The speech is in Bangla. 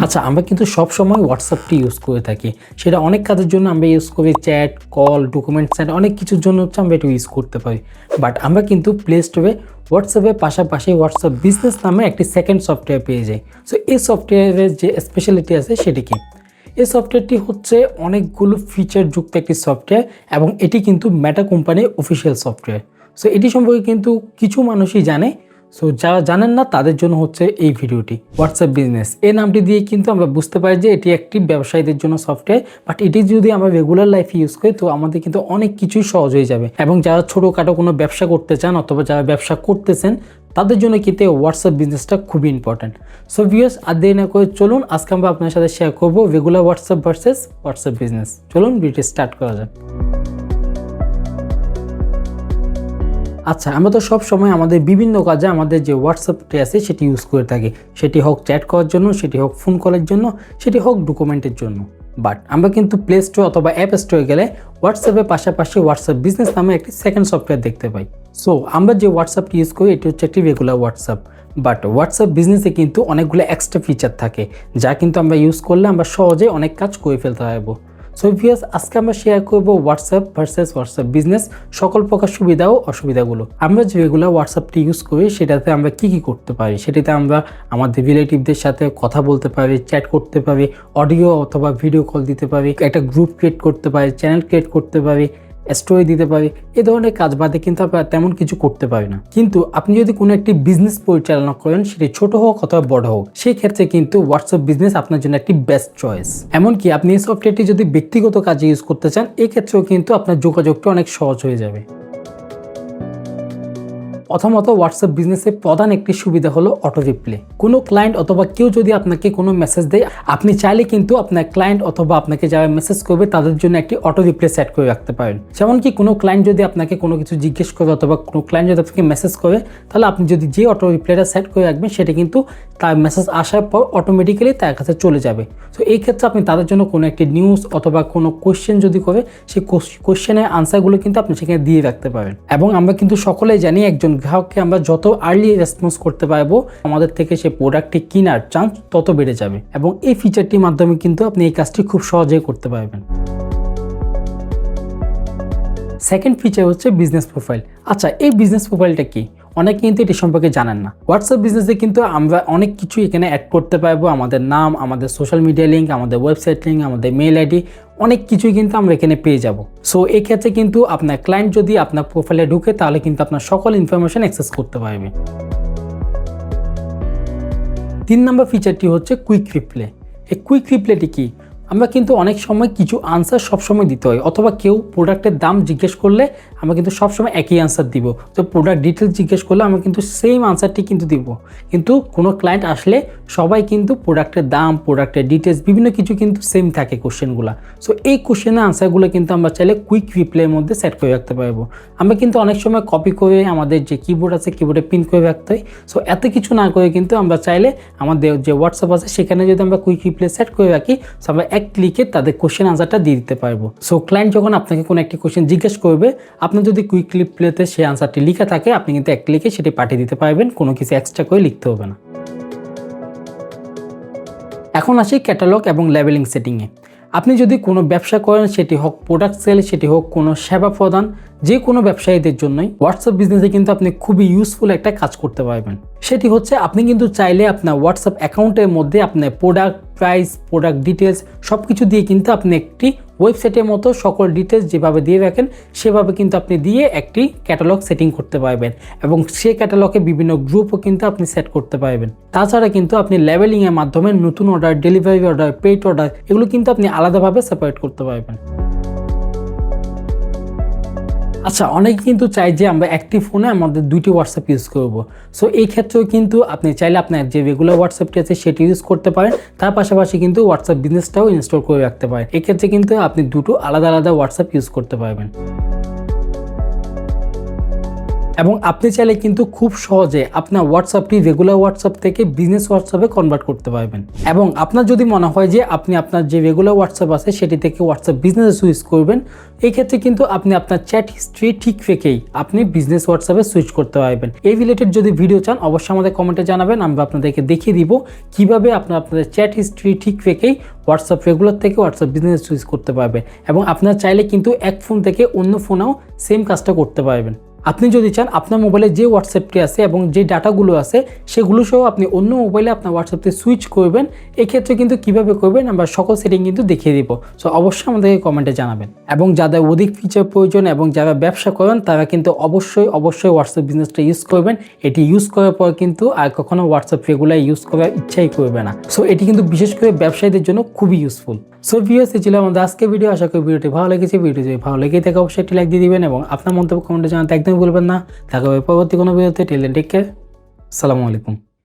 আচ্ছা, আমরা কিন্তু সবসময় হোয়াটসঅ্যাপটি ইউজ করে থাকি। সেটা অনেক কাজের জন্য আমরা ইউজ করি, চ্যাট, কল, ডকুমেন্ট সেন্ড অনেক কিছুর জন্য আমরা এটা ইউজ করতে পারি। বাট আমরা কিন্তু প্লে স্টোরে হোয়াটসঅ্যাপের পাশাপাশি হোয়াটসঅ্যাপ বিজনেস নামে একটি সেকেন্ড সফটওয়্যার পেয়ে যাই। সো এই সফটওয়্যারের যে স্পেশালিটি আছে সেটি কি? এই সফটওয়্যারটি হচ্ছে অনেকগুলো ফিচার যুক্ত একটি সফটওয়্যার এবং এটি কিন্তু মেটা কোম্পানির অফিসিয়াল সফটওয়্যার। সো এটি সম্পর্কে কিন্তু কিছু মানুষই জানে। সো যারা জানেন না তাদের জন্য হচ্ছে এই ভিডিওটি। হোয়াটসঅ্যাপ বিজনেস এই নামটি দিয়ে কিন্তু আমরা বুঝতে পারি যে এটি একটি ব্যবসায়ীদের জন্য সফটওয়্যার। বাট এটি যদি আমরা রেগুলার লাইফে ইউজ করি তো আমাদের কিন্তু অনেক কিছুই সহজ হয়ে যাবে। এবং যারা ছোটোখাটো কোনো ব্যবসা করতে চান অথবা যারা ব্যবসা করতেছেন তাদের জন্য কিন্তু হোয়াটসঅ্যাপ বিজনেসটা খুবই ইম্পর্ট্যান্ট। সো ভিউয়ার্স, আর দেরি না করে চলুন আজকে আমরা আপনার সাথে শেয়ার করবো regular WhatsApp versus WhatsApp business. চলুন ভিডিও স্টার্ট করা যাক। আচ্ছা, আমরা তো সব সময় আমাদের বিভিন্ন কাজে আমাদের যে হোয়াটসঅ্যাপটি আছে সেটি ইউজ করে থাকি। সেটি হোক চ্যাট করার জন্য, সেটি হোক ফোন কলের জন্য, সেটি হোক ডকুমেন্টের জন্য। বাট আমরা কিন্তু প্লে স্টোর অথবা অ্যাপ স্টোরে গেলে হোয়াটসঅ্যাপের পাশাপাশি হোয়াটসঅ্যাপ বিজনেস নামে একটি সেকেন্ড সফটওয়্যার দেখতে পাই। সো আমরা যে হোয়াটসঅ্যাপটি ইউজ করি এটি হচ্ছে একটি রেগুলার হোয়াটসঅ্যাপ। বাট হোয়াটসঅ্যাপ বিজনেসে কিন্তু অনেকগুলো এক্সট্রা ফিচার থাকে যা কিন্তু আমরা ইউজ করলে আমরা সহজে অনেক কাজ করে ফেলতে পারবো। সো ভিউয়ার্স, আজকে আমরা শেয়ার করবো হোয়াটসঅ্যাপ ভার্সেস হোয়াটসঅ্যাপ বিজনেস সকল প্রকার সুবিধা ও অসুবিধাগুলো। আমরা যে রেগুলার হোয়াটসঅ্যাপটি ইউজ করি সেটাতে আমরা কি করতে পারি, সেটাতে আমরা আমাদের রিলেটিভদের সাথে কথা বলতে পারি, চ্যাট করতে পারি, অডিও অথবা ভিডিও কল দিতে পারি, একটা গ্রুপ ক্রিয়েট করতে পারি, চ্যানেল ক্রিয়েট করতে পারি, স্টোরি দিতে পারি। এই ধরনের কাজ বাদে কিন্তু আমরা তেমন কিছু করতে পারি না। কিন্তু আপনি যদি কোনো একটি বিজনেস পরিচালনা করেন, সেটি ছোট হোক অথবা বড় হোক, সেই ক্ষেত্রে কিন্তু হোয়াটসঅ্যাপ বিজনেস আপনার জন্য একটি বেস্ট চয়েস। এমনকি আপনি এই সফটওয়্যারটি যদি ব্যক্তিগত কাজে ইউজ করতে চান, এই ক্ষেত্রেও কিন্তু আপনার যোগাযোগটা অনেক সহজ হয়ে যাবে। প্রথমত, হোয়াটসঅ্যাপ বিজনেসের প্রধান একটি সুবিধা হলো অটো রিপ্লে। কোনো ক্লায়েন্ট অথবা কেউ যদি আপনাকে কোনো মেসেজ দেয়, আপনি চাইলে কিন্তু আপনার ক্লায়েন্ট অথবা আপনাকে যারা মেসেজ করবে তাদের জন্য একটি অটো রিপ্লে সেট করে রাখতে পারেন। যেমন কি কোনো ক্লায়েন্ট যদি আপনাকে কোনো কিছু জিজ্ঞেস করে অথবা কোনো ক্লায়েন্ট যদি আপনাকে মেসেজ করে, তাহলে আপনি যদি যে অটো রিপ্লেটা সেট করে রাখবেন সেটা কিন্তু তার মেসেজ আসার পর অটোমেটিক্যালি তার কাছে চলে যাবে। তো এই ক্ষেত্রে আপনি তাদের জন্য কোনো একটি নিউজ অথবা কোনো কোয়েশ্চেন যদি করে, সেই কোয়েশ্চেনের আনসারগুলো কিন্তু আপনি সেখানে দিয়ে রাখতে পারেন। এবং আমরা কিন্তু সকলেই জানি একজন গ্রাহককে আমরা যত আর্লি রেসপন্স করতে পারবো, আমাদের থেকে সে প্রোডাক্টটি কেনার চান্স তত বেড়ে যাবে। এবং এই ফিচারটির মাধ্যমে কিন্তু আপনি এই কাজটি খুব সহজেই করতে পারবেন। সেকেন্ড ফিচার হচ্ছে বিজনেস প্রোফাইল। আচ্ছা, এই বিজনেস প্রোফাইলটা কি? অনেকে কিন্তু এটি সম্পর্কে জানেন না। হোয়াটসঅ্যাপ বিজনেসে কিন্তু আমরা অনেক কিছু এখানে অ্যাড করতে পারবো। আমাদের নাম, আমাদের সোশ্যাল মিডিয়া লিঙ্ক, আমাদের ওয়েবসাইট লিঙ্ক, আমাদের মেইল আইডি, অনেক কিছুই কিন্তু আমরা এখানে পেয়ে যাব। সো এই ক্ষেত্রে কিন্তু আপনার ক্লায়েন্ট যদি আপনার প্রোফাইলে ঢুকে, তাহলে কিন্তু আপনার সকল ইনফরমেশন অ্যাক্সেস করতে পারবে। 3 নম্বর ফিচারটি হচ্ছে কুইক রিপ্লে। এই কুইক রিপ্লেটি কি? আমরা কিন্তু অনেক সময় কিছু আনসার সবসময় দিতে হয়, অথবা কেউ প্রোডাক্টের দাম জিজ্ঞেস করলে আমরা কিন্তু সবসময় একই আনসার দিব। তো প্রোডাক্ট ডিটেলস জিজ্ঞেস করলে আমরা কিন্তু সেম আনসারটি কিন্তু দিব। কিন্তু কোনো ক্লায়েন্ট আসলে সবাই কিন্তু প্রোডাক্টের দাম, প্রোডাক্টের ডিটেলস বিভিন্ন কিছু কিন্তু সেম থাকে কোশ্চেনগুলো। সো এই কোশ্চেনের আনসারগুলো কিন্তু আমরা চাইলে কুইক রিপ্লের মধ্যে সেট করে রাখতে পারবো। আমরা কিন্তু অনেক সময় কপি করে আমাদের যে কিবোর্ড আছে কিবোর্ডে পিন করে রাখতে হয়। সো এত কিছু না করে কিন্তু আমরা চাইলে আমাদের যে হোয়াটসঅ্যাপ আছে সেখানে যদি আমরা কুইক রিপ্লে সেট করে রাখি, সো আমরা এক ক্লিকে তাদের কোশ্চেন আনসারটা দিয়ে দিতে পারবো। সো ক্লায়েন্ট যখন আপনাকে কোনো একটি কোশ্চেন জিজ্ঞেস করবে, আপনি যদি কুইক রিপ্লেতে সেই আনসারটি লেখা থাকে, আপনি কিন্তু এক ক্লিকে সেটি পাঠিয়ে দিতে পারবেন, কোনো কিছু এক্সট্রা করে লিখতে হবে না। এখন আসি ক্যাটালগ এবং লেবেলিং সেটিংয়ে। আপনি যদি কোনো ব্যবসা করেন, সেটি হোক প্রোডাক্ট সেল, সেটি হোক কোনো সেবা প্রদান, যে কোনো ব্যবসায়ীদের জন্যই হোয়াটসঅ্যাপ বিজনেসে কিন্তু আপনি খুবই ইউজফুল একটা কাজ করতে পারবেন। সেটি হচ্ছে আপনি কিন্তু চাইলে আপনার হোয়াটসঅ্যাপ অ্যাকাউন্টের মধ্যে আপনার প্রোডাক্ট প্রাইস, প্রোডাক্ট ডিটেলস সব কিছু দিয়ে কিন্তু আপনি একটি ওয়েবসাইটের মতো সকল ডিটেলস যেভাবে দিয়ে রাখেন সেভাবে কিন্তু আপনি দিয়ে একটি ক্যাটালগ সেটিং করতে পারবেন। এবং সেই ক্যাটালগে বিভিন্ন গ্রুপও কিন্তু আপনি সেট করতে পারবেন। তাছাড়া কিন্তু আপনি লেবেলিংয়ের মাধ্যমে নতুন order, delivery order, paid order এগুলো কিন্তু আপনি আলাদাভাবে সেপারেট করতে পারবেন। আচ্ছা, অনেকে কিন্তু চাই যে আমরা একটি ফোনে আমাদের দুইটি হোয়াটসঅ্যাপ ইউজ করব। সো এই ক্ষেত্রেও কিন্তু আপনি চাইলে আপনার যে রেগুলার হোয়াটসঅ্যাপটি আছে সেটি ইউজ করতে পারেন, তার পাশাপাশি কিন্তু হোয়াটসঅ্যাপ বিজনেসটাও ইনস্টল করে রাখতে পারেন। এক্ষেত্রে কিন্তু আপনি দুটো আলাদা আলাদা হোয়াটসঅ্যাপ ইউজ করতে পারবেন। এবং আপনি চাইলে কিন্তু খুব সহজে আপনার হোয়াটসঅ্যাপটি রেগুলার হোয়াটসঅ্যাপ থেকে বিজনেস হোয়াটসঅ্যাপে কনভার্ট করতে পারবেন। এবং আপনার যদি মনে হয় যে আপনি আপনার যে রেগুলার হোয়াটসঅ্যাপ আছে সেটি থেকে হোয়াটসঅ্যাপ বিজনেসে সুইচ করবেন, এই ক্ষেত্রে কিন্তু আপনি আপনার চ্যাট হিস্ট্রি ঠিক রেখেই আপনি বিজনেস হোয়াটসঅ্যাপে সুইচ করতে পারবেন। এই রিলেটেড যদি ভিডিও চান অবশ্যই আমাদের কমেন্টে জানাবেন, আমরা আপনাদেরকে দেখিয়ে দিব কিভাবে আপনাদের চ্যাট হিস্ট্রি ঠিক রেখেই হোয়াটসঅ্যাপ রেগুলার থেকে হোয়াটসঅ্যাপ বিজনেস সুইচ করতে পারবেন। এবং আপনারা চাইলে কিন্তু এক ফোন থেকে অন্য ফোনেও সেম কাজটা করতে পারবেন। আপনি যদি চান আপনার মোবাইলে যে হোয়াটসঅ্যাপটি আছে এবং যে ডাটাগুলো আছে সেগুলো সহ আপনি অন্য মোবাইলে আপনার হোয়াটসঅ্যাপে সুইচ করবেন, এক্ষেত্রে কিন্তু কিভাবে করবেন আমরা সকল সেটিং কিন্তু দেখিয়ে দিব। সো অবশ্যই আমাদেরকে কমেন্টে জানাবেন। এবং যাদের অধিক ফিচার প্রয়োজন এবং যারা ব্যবসা করেন তারা কিন্তু অবশ্যই হোয়াটসঅ্যাপ বিজনেসটা ইউজ করবেন। এটি ইউজ করার পর কিন্তু আর কখনো হোয়াটসঅ্যাপ রেগুলার ইউজ করার ইচ্ছাই করবে না। সো এটি কিন্তু বিশেষ করে ব্যবসায়ীদের জন্য খুবই ইউজফুল। সো ভিউয়ার্স, এই ছিল আমাদের আজকের ভিডিও। আশা করি ভিডিওটি ভালো লেগেছে। ভিডিও যদি ভালো লেগে থাকে অবশ্যই একটি লাইক দিয়ে দিবেন এবং আপনার মন্তব্য কমেন্টে জানাতে একদমই ভুলবেন না। দেখা হবে পরবর্তী কোনো ভিডিওতে। Till then take care. আসসালামু আলাইকুম।